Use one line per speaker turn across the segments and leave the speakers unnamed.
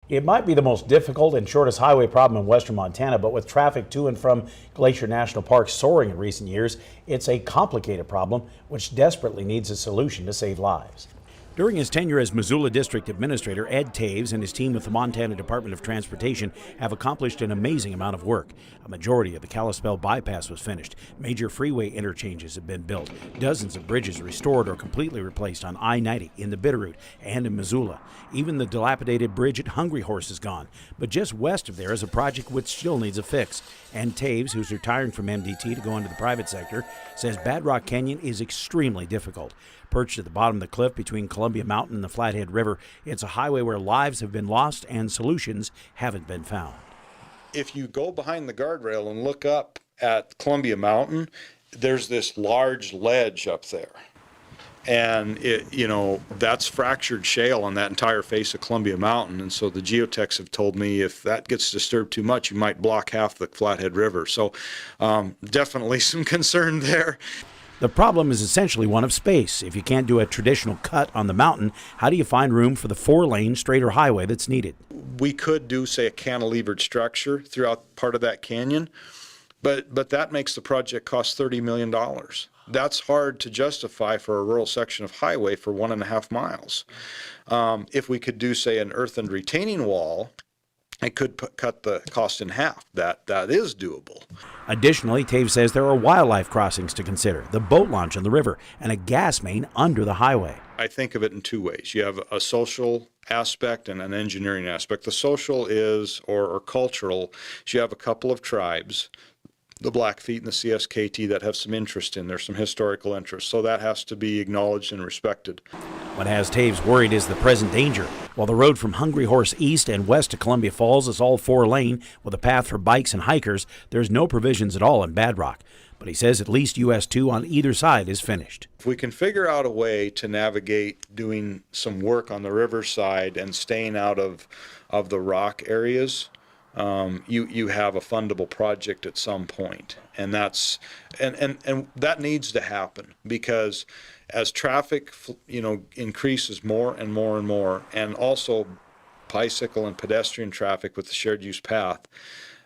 It might be the most difficult and shortest highway problem in western Montana, but with traffic to and from Glacier National Park soaring in recent years, it's a complicated problem which desperately needs a solution to save lives. During his tenure as Missoula District Administrator, Ed Taves and his team with the Montana Department of Transportation have accomplished an amazing amount of work. A majority of the Kalispell bypass was finished. Major freeway interchanges have been built. Dozens of bridges restored or completely replaced on I-90, in the Bitterroot, and in Missoula. Even the dilapidated bridge at Hungry Horse is gone. But just west of there is a project which still needs a fix. And Taves, who's retiring from MDT to go into the private sector, says Badrock Canyon is extremely difficult. Perched at the bottom of the cliff between Columbia Mountain and the Flathead River, it's a highway where lives have been lost and solutions haven't been found.
If you go behind the guardrail and look up at Columbia Mountain, there's this large ledge up there. And that's fractured shale on that entire face of Columbia Mountain. And so the geotechs have told me if that gets disturbed too much, you might block half the Flathead River. So definitely some concern there.
The problem is essentially one of space. If you can't do a traditional cut on the mountain, how do you find room for the 4-lane straighter highway that's needed?
We could do, say, a cantilevered structure throughout part of that canyon, but that makes the project cost $30 million. That's hard to justify for a rural section of highway for 1.5 miles. If we could do, say, an earthen retaining wall, it could cut the cost in half. That is doable.
Additionally, Taves says there are wildlife crossings to consider, the boat launch on the river, and a gas main under the highway.
I think of it in two ways. You have a social aspect and an engineering aspect. The social is, or cultural, is you have a couple of tribes, the Blackfeet and the CSKT, that have some interest in there, some historical interest. So that has to be acknowledged and respected.
What has Taves worried is the present danger. While the road from Hungry Horse east and west to Columbia Falls is all 4-lane with a path for bikes and hikers, there's no provisions at all in Badrock. But he says at least US 2 on either side is finished.
If we can figure out a way to navigate doing some work on the riverside and staying out of the rock areas, you have a fundable project at some point, and that's and that needs to happen, because as traffic increases more and more and more, and also bicycle and pedestrian traffic with the shared use path,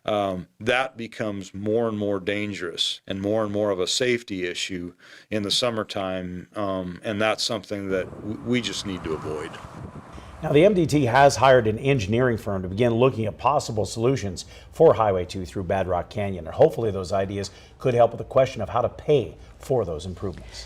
that becomes more and more dangerous and more of a safety issue in the summertime, and that's something that we just need to avoid.
Now, the MDT has hired an engineering firm to begin looking at possible solutions for Highway 2 through Badrock Canyon, and hopefully those ideas could help with the question of how to pay for those improvements.